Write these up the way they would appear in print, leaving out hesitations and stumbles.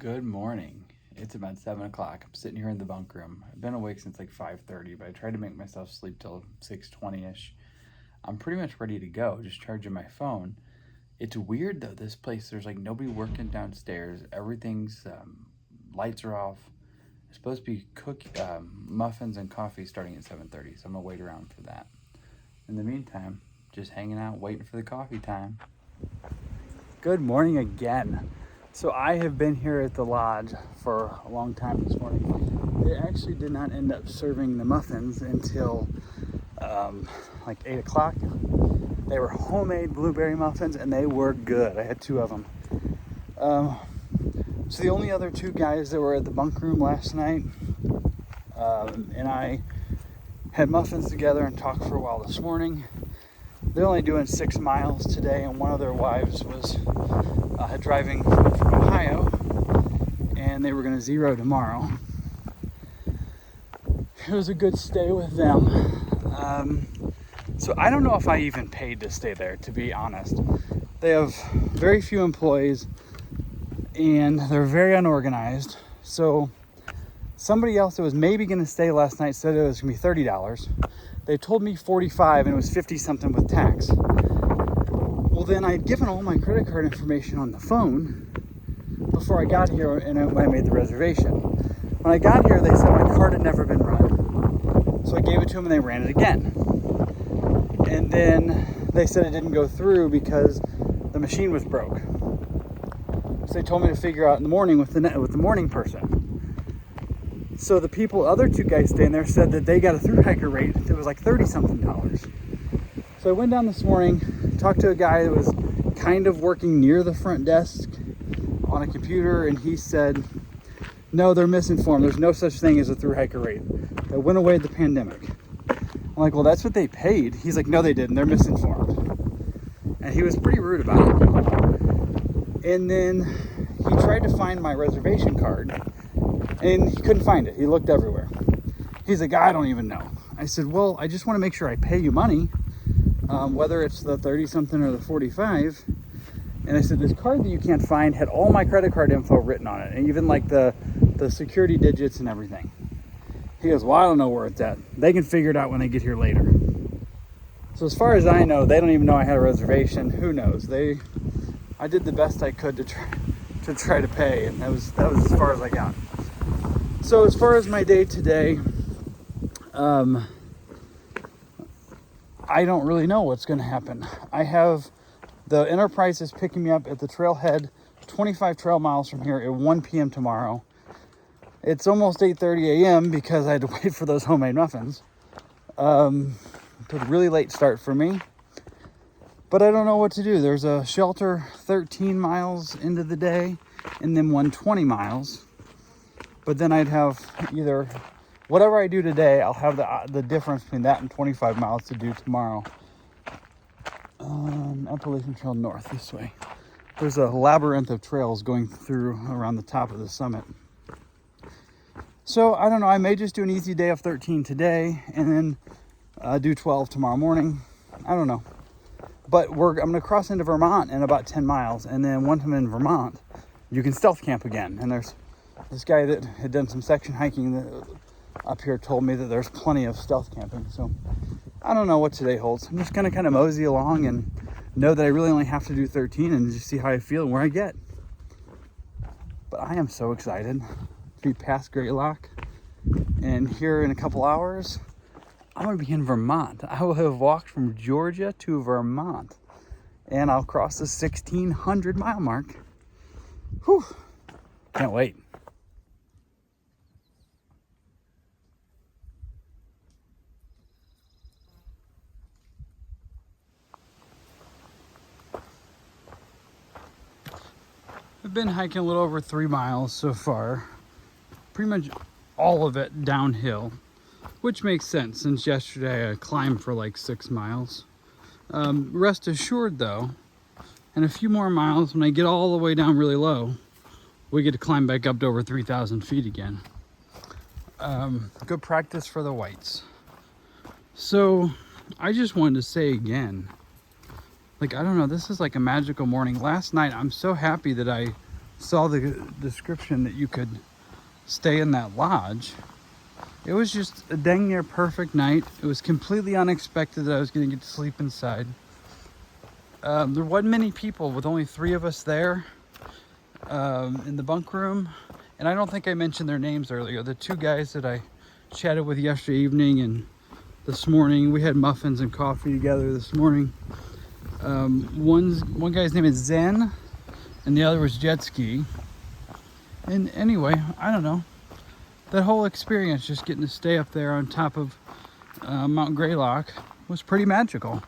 Good morning. It's about 7 o'clock. I'm sitting here in the bunk room. I've been awake since like 5:30, but I tried to make myself sleep till 6:20ish. I'm pretty much ready to go, just charging my phone. It's weird though, this place, there's like nobody working downstairs. Everything's, lights are off. It's supposed to be muffins and coffee starting at 7:30, so I'm gonna wait around for that. In the meantime, just hanging out, waiting for the coffee time. Good morning again. So I have been here at the lodge for a long time this morning. They actually did not end up serving the muffins until like 8 o'clock. They were homemade blueberry muffins and they were good. I had two of them. So the only other two guys that were at the bunk room last night and I had muffins together and talked for a while this morning. They're only doing 6 miles today, and one of their wives was driving from Ohio, and they were going to zero tomorrow. It was a good stay with them. So I don't know if I even paid to stay there, to be honest. They have very few employees, and they're very unorganized. So somebody else that was maybe going to stay last night said it was going to be $30. They told me $45 and it was 50 something with tax. Well, then I'd given all my credit card information on the phone before I got here and when I made the reservation. When I got here, they said my card had never been run. So I gave it to them and they ran it again. And then they said it didn't go through because the machine was broke. So they told me to figure out in the morning with the morning person. So the other two guys staying there said that they got a through hiker rate that was like $30 something. So I went down this morning, talked to a guy that was kind of working near the front desk on a computer, and he said, no, they're misinformed. There's no such thing as a through hiker rate. That went away at the pandemic. I'm like, well, that's what they paid. He's like, no, they didn't. They're misinformed. And he was pretty rude about it. And then he tried to find my reservation card. And he couldn't find it. He looked everywhere. He's like, I don't even know. I said, well, I just want to make sure I pay you money, whether it's the 30 something or the 45. And I said, this card that you can't find had all my credit card info written on it, and even like the security digits and everything. He goes, well, I don't know where it's at. They can figure it out when they get here later. So as far as I know, they don't even know I had a reservation. Who knows? I did the best I could to try to pay, and that was as far as I got. So as far as my day today, I don't really know what's going to happen. I have the Enterprise is picking me up at the trailhead, 25 trail miles from here at 1 p.m. tomorrow. It's almost 8:30 a.m. because I had to wait for those homemade muffins. It was a really late start for me, but I don't know what to do. There's a shelter 13 miles into the day and then 120 miles. But then I'd have either, whatever I do today, I'll have the difference between that and 25 miles to do tomorrow. Appalachian Trail north, this way. There's a labyrinth of trails going through around the top of the summit. So I don't know, I may just do an easy day of 13 today and then do 12 tomorrow morning. I don't know. But I'm going to cross into Vermont in about 10 miles. And then once I'm in Vermont, you can stealth camp again. And there's this guy that had done some section hiking up here told me that there's plenty of stealth camping. So I don't know what today holds. I'm just going to kind of mosey along and know that I really only have to do 13 and just see how I feel and where I get. But I am so excited to be past Greylock. And here in a couple hours, I'm going to be in Vermont. I will have walked from Georgia to Vermont. And I'll cross the 1,600 mile mark. Whew. Can't wait. I've been hiking a little over 3 miles so far, pretty much all of it downhill, which makes sense since yesterday I climbed for like 6 miles. Rest assured though, in a few more miles, when I get all the way down really low, we get to climb back up to over 3,000 feet again. Good practice for the whites. So I just wanted to say again, like, I don't know, this is like a magical morning. Last night, I'm so happy that I saw the description that you could stay in that lodge, it was just a dang near perfect night. It was completely unexpected that I was going to get to sleep inside. There wasn't many people, with only 3 of us there in the bunk room. And I don't think I mentioned their names earlier. The 2 guys that I chatted with yesterday evening and this morning, we had muffins and coffee together this morning. One guy's name is Zen, and the other was Jet Ski. And anyway, I don't know. That whole experience, just getting to stay up there on top of Mount Greylock, was pretty magical.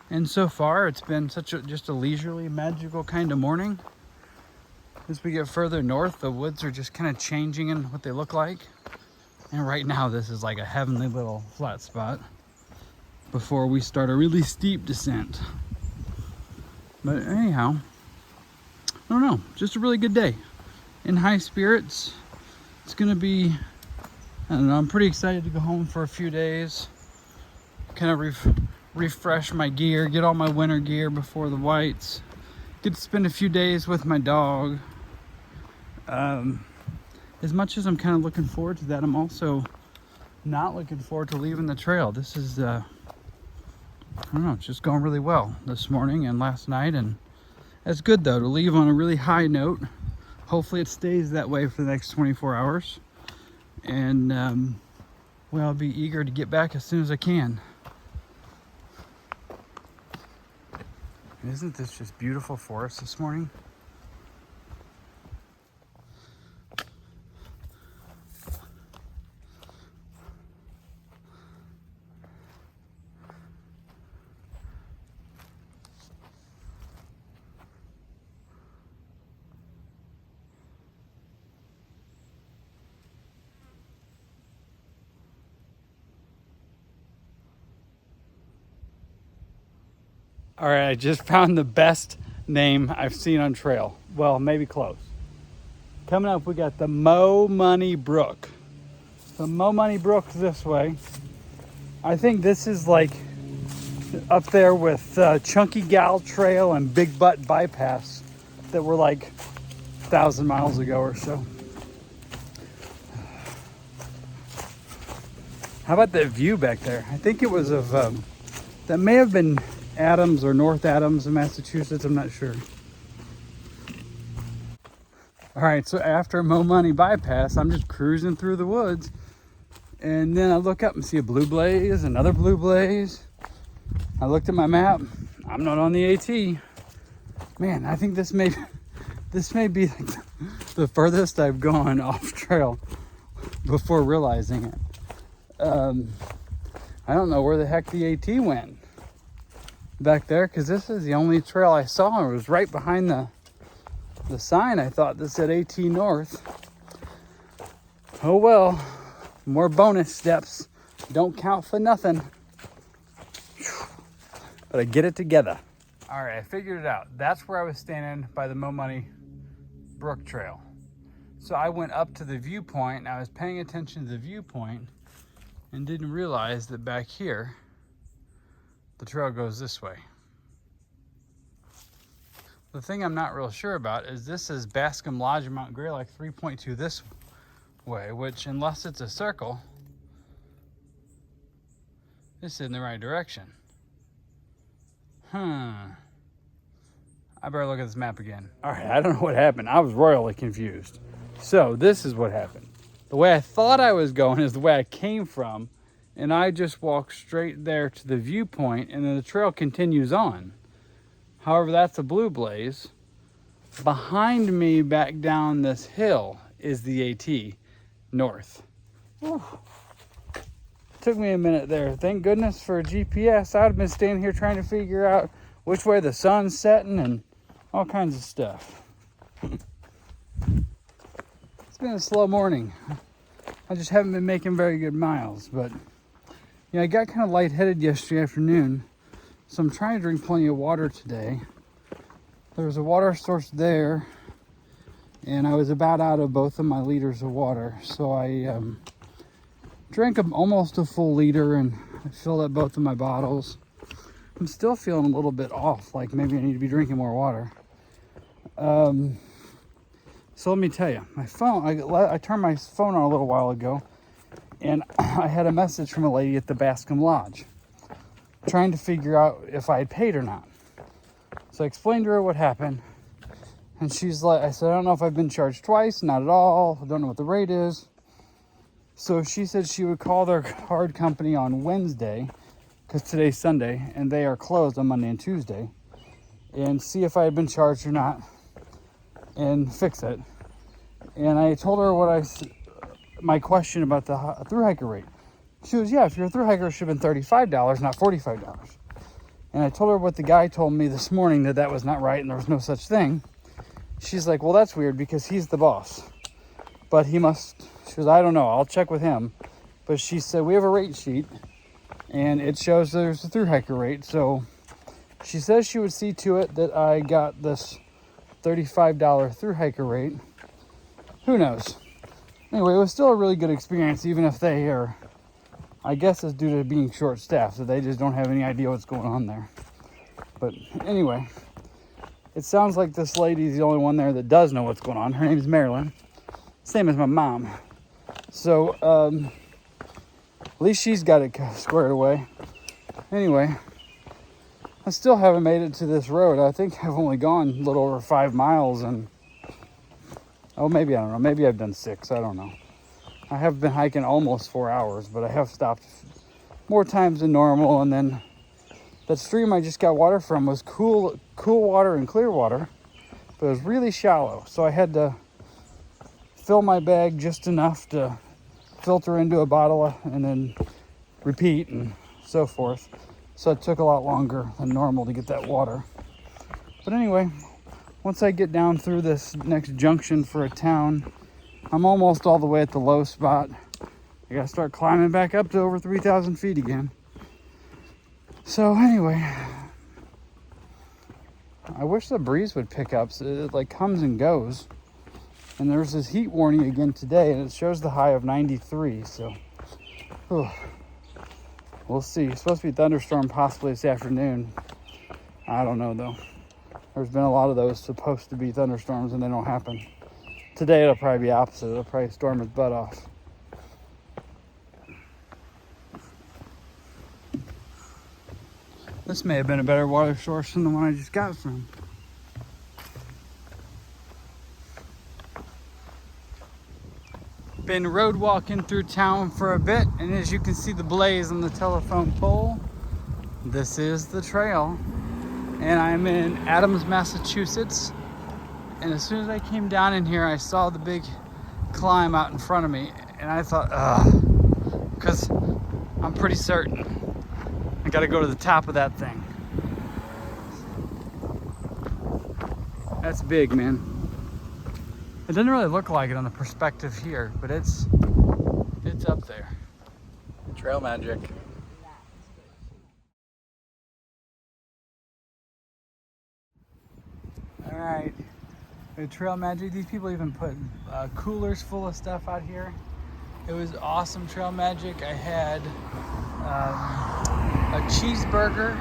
And so far, it's been just a leisurely, magical kind of morning. As we get further north, the woods are just kind of changing in what they look like. And right now, this is like a heavenly little flat spot before we start a really steep descent. But anyhow, I don't know, just a really good day. In high spirits. It's gonna be, I don't know, I'm pretty excited to go home for a few days. Kind of refresh my gear, get all my winter gear before the whites. Get to spend a few days with my dog. As much as I'm kind of looking forward to that, I'm also not looking forward to leaving the trail. This is, I don't know, it's just going really well this morning and last night. And it's good though to leave on a really high note. Hopefully it stays that way for the next 24 hours. And, well, I'll be eager to get back as soon as I can. Isn't this just beautiful forest this morning? All right, I just found the best name I've seen on trail. Well, maybe close. Coming up, we got the Money Brook. The Money Brook this way. I think this is like up there with Chunky Gal Trail and Big Butt Bypass that were like 1,000 miles ago or so. How about that view back there? I think it was of, that may have been Adams or North Adams in Massachusetts, I'm not sure. All right, so after Money Bypass, I'm just cruising through the woods, and then I look up and see a blue blaze, another blue blaze. I looked at my map. I'm not on the AT. Man, I think this may be like the furthest I've gone off trail before realizing it. I don't know where the heck the AT went back there, because this is the only trail I saw. It was right behind the sign. I thought this said AT North. Oh well, more bonus steps don't count for nothing. But I get it together. All right, I figured it out. That's where I was standing by the Money Brook Trail. So I went up to the viewpoint, and I was paying attention to the viewpoint and didn't realize that back here the trail goes this way. The thing I'm not real sure about is this is Bascom Lodge and Mount Greylock 3.2 this way, which, unless it's a circle, is in the right direction. I better look at this map again. All right, I don't know what happened. I was royally confused. So this is what happened. The way I thought I was going is the way I came from, and I just walked straight there to the viewpoint, and then the trail continues on. However, that's a blue blaze. Behind me back down this hill is the AT North. Whew. Took me a minute there. Thank goodness for GPS. I'd have been standing here trying to figure out which way the sun's setting and all kinds of stuff. It's been a slow morning. I just haven't been making very good miles, but yeah, I got kind of lightheaded yesterday afternoon, so I'm trying to drink plenty of water today. There was a water source there, and I was about out of both of my liters of water, so I drank almost a full liter, and I filled up both of my bottles. I'm still feeling a little bit off, like maybe I need to be drinking more water. So let me tell you, my phone, I turned my phone on a little while ago, and I had a message from a lady at the Bascom Lodge trying to figure out if I had paid or not. So I explained to her what happened, and she's like, I said, I don't know if I've been charged twice, not at all, I don't know what the rate is. So she said she would call their card company on Wednesday, because today's Sunday, and they are closed on Monday and Tuesday, and see if I had been charged or not, and fix it. And I told her my question about the through hiker rate. She was, yeah, if you're a through hiker, it should have been $35, not $45. And I told her what the guy told me this morning, that was not right and there was no such thing. She's like, well, that's weird because he's the boss. But he must, she goes, I don't know, I'll check with him. But she said, we have a rate sheet and it shows there's a through hiker rate. So she says she would see to it that I got this $35 through hiker rate. Who knows? Anyway, it was still a really good experience, even if they are, I guess it's due to being short-staffed, so they just don't have any idea what's going on there. But anyway, it sounds like this lady's the only one there that does know what's going on. Her name's Marilyn, same as my mom. So at least she's got it squared away. Anyway, I still haven't made it to this road. I think I've only gone a little over 5 miles, and maybe, I don't know, maybe I've done 6, I don't know. I have been hiking almost 4 hours, but I have stopped more times than normal. And then that stream I just got water from was cool water and clear water, but it was really shallow. So I had to fill my bag just enough to filter into a bottle and then repeat and so forth. So it took a lot longer than normal to get that water. But anyway, once I get down through this next junction for a town, I'm almost all the way at the low spot. I gotta start climbing back up to over 3,000 feet again. So anyway, I wish the breeze would pick up. So it like comes and goes. And there's this heat warning again today, and it shows the high of 93. So we'll see. It's supposed to be a thunderstorm possibly this afternoon. I don't know though. There's been a lot of those supposed to be thunderstorms and they don't happen. Today it'll probably be opposite. It'll probably storm its butt off. This may have been a better water source than the one I just got from. Been road walking through town for a bit, and as you can see the blaze on the telephone pole, this is the trail. And I'm in Adams, Massachusetts. And as soon as I came down in here, I saw the big climb out in front of me. And I thought, because I'm pretty certain I gotta go to the top of that thing. That's big, man. It doesn't really look like it on the perspective here, but it's up there. Trail magic. All right. The trail magic. These people even put coolers full of stuff out here. It was awesome trail magic. I had a cheeseburger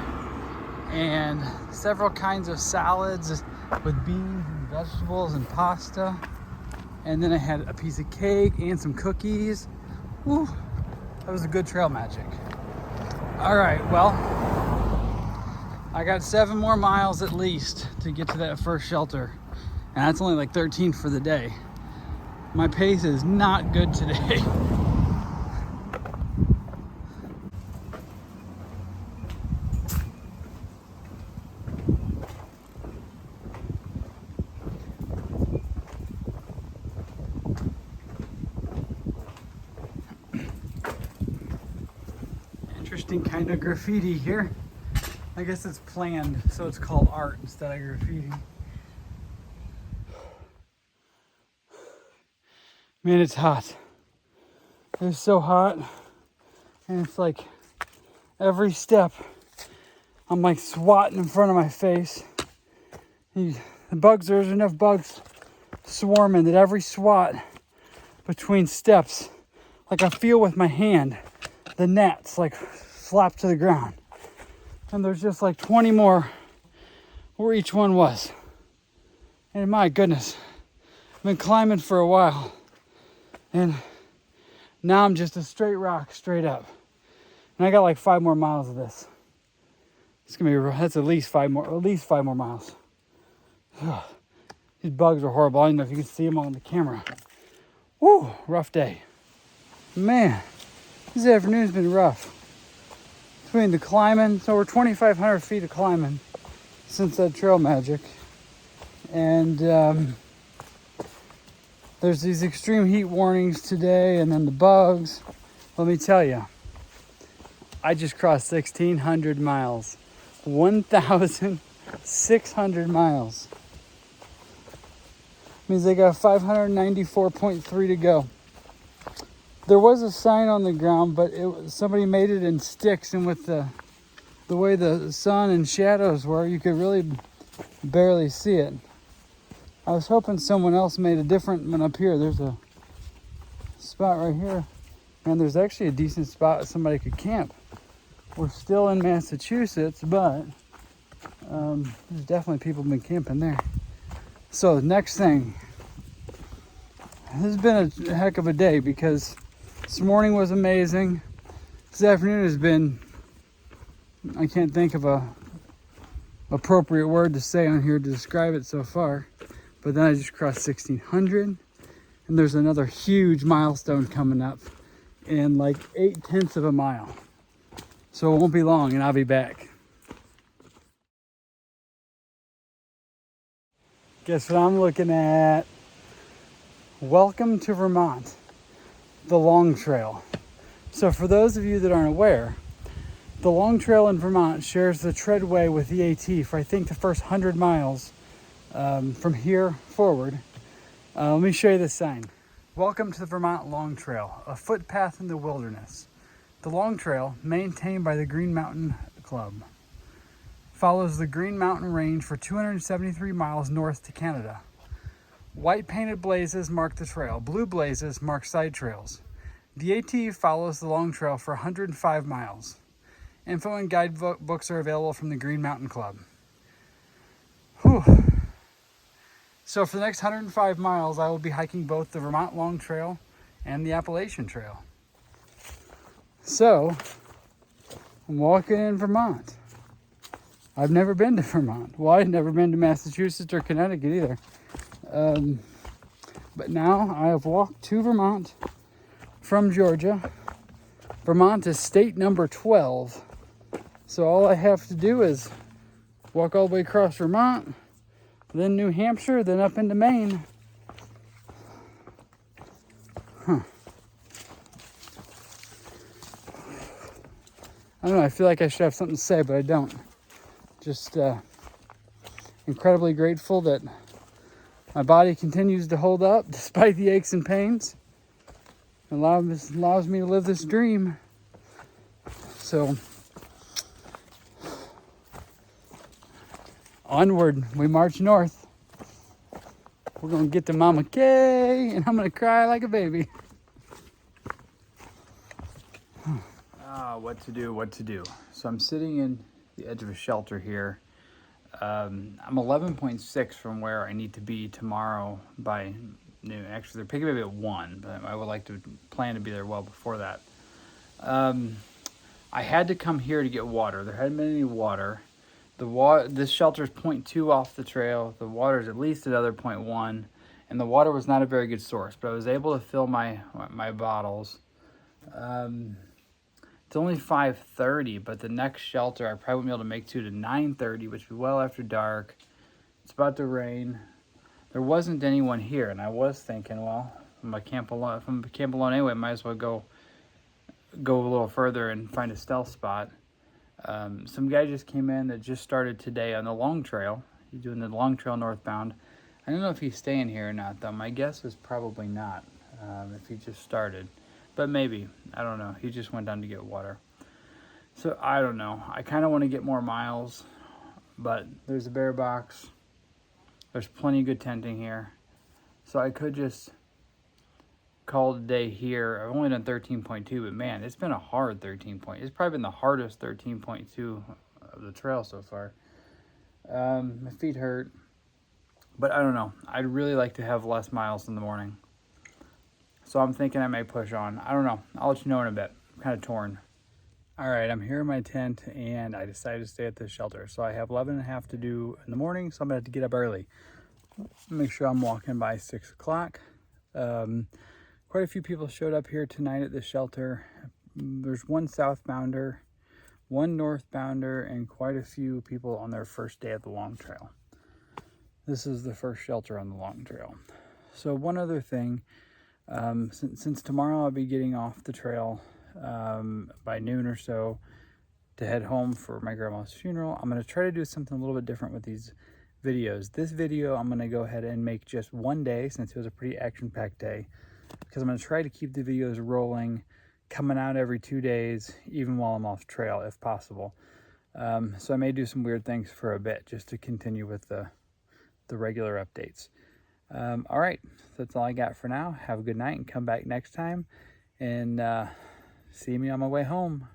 and several kinds of salads with beans and vegetables and pasta. And then I had a piece of cake and some cookies. Woo, that was a good trail magic. All right, well, I got 7 more miles at least to get to that first shelter. And that's only like 13 for the day. My pace is not good today. Interesting kind of graffiti here. I guess it's planned, so it's called art instead of graffiti. Man, it's hot. It's so hot. And it's like every step, I'm like swatting in front of my face. The bugs, there's enough bugs swarming that every swat between steps, like I feel with my hand, the gnats like flap to the ground. And there's just like 20 more where each one was. And my goodness, been climbing for a while, and now I'm just a straight rock, straight up. And I got like 5 more miles of this. It's gonna be, that's at least five more miles. These bugs are horrible. I don't know if you can see them on the camera. Woo, rough day. Man, this afternoon's been rough. Between the climbing, it's over 2,500 feet of climbing since that trail magic. And there's these extreme heat warnings today, and then the bugs. Let me tell you, I just crossed 1,600 miles. 1,600 miles. Means they got 594.3 to go. There was a sign on the ground, but somebody made it in sticks, and with the way the sun and shadows were, you could really barely see it. I was hoping someone else made a different one up here. There's a spot right here, and there's actually a decent spot somebody could camp. We're still in Massachusetts, but there's definitely people been camping there. So the next thing, this has been a heck of a day because this morning was amazing. This afternoon has been, I can't think of a appropriate word to say on here to describe it so far. But then I just crossed 1,600, and there's another huge milestone coming up in like 0.8 of a mile. So it won't be long and I'll be back. Guess what I'm looking at? Welcome to Vermont, the Long Trail. So for those of you that aren't aware, the Long Trail in Vermont shares the treadway with the AT for I think the first 100 miles from here forward. Let me show you this sign. Welcome to the Vermont Long Trail, a footpath in the wilderness. The Long Trail, maintained by the Green Mountain Club, follows the Green Mountain Range for 273 miles north to Canada. White painted blazes mark the trail. Blue blazes mark side trails. The AT follows the Long Trail for 105 miles. Info and guide books are available from the Green Mountain Club. Whew. So for the next 105 miles, I will be hiking both the Vermont Long Trail and the Appalachian Trail. So, I'm walking in Vermont. I've never been to Vermont. Well, I've never been to Massachusetts or Connecticut either. But now I have walked to Vermont from Georgia. Vermont is state number 12. So all I have to do is walk all the way across Vermont, then New Hampshire, then up into Maine. I don't know, I feel like I should have something to say, but I don't. Just incredibly grateful that my body continues to hold up despite the aches and pains. It allows me to live this dream. So, onward, we march north. We're gonna get to Mama Kay, and I'm gonna cry like a baby. What to do. So I'm sitting in the edge of a shelter here. I'm 11.6 from where I need to be tomorrow by noon. Actually, they're picking me up at 1, but I would like to plan to be there well before that. I had to come here to get water. There hadn't been any water. This shelter is 0.2 off the trail. The water is at least another 0.1, and the water was not a very good source, but I was able to fill my bottles. It's only 5:30, but the next shelter I probably won't be able to make to 9:30, which will be well after dark. It's about to rain. There wasn't anyone here, and I was thinking, well, if I'm camp alone anyway, I might as well go a little further and find a stealth spot. Some guy just came in that just started today on the Long Trail. He's doing the Long Trail northbound. I don't know if he's staying here or not, though. My guess is probably not, if he just started. But maybe. I don't know. He just went down to get water. So, I don't know. I kind of want to get more miles. But there's a bear box. There's plenty of good tenting here. So, I could just call it a day here. I've only done 13.2. But, man, it's been a hard 13. It's probably been the hardest 13.2 of the trail so far. My feet hurt. But I don't know. I'd really like to have less miles in the morning. So I'm thinking I may push on. I don't know. I'll let you know in a bit. I'm kind of torn. All right, I'm here in my tent and I decided to stay at this shelter. So I have 11 and a half to do in the morning, so I'm gonna have to get up early. Make sure I'm walking by 6 o'clock. Quite a few people showed up here tonight at this shelter. There's one southbounder, one northbounder, and quite a few people on their first day at the long trail. This is the first shelter on the long trail. So one other thing, since tomorrow I'll be getting off the trail by noon or so to head home for my grandma's funeral, I'm going to try to do something a little bit different with these videos. This video I'm going to go ahead and make just one day, since it was a pretty action-packed day, because I'm going to try to keep the videos rolling, coming out every 2 days, even while I'm off trail if possible. So I may do some weird things for a bit just to continue with the regular updates. All right, so that's all I got for now. Have a good night and come back next time and see me on my way home.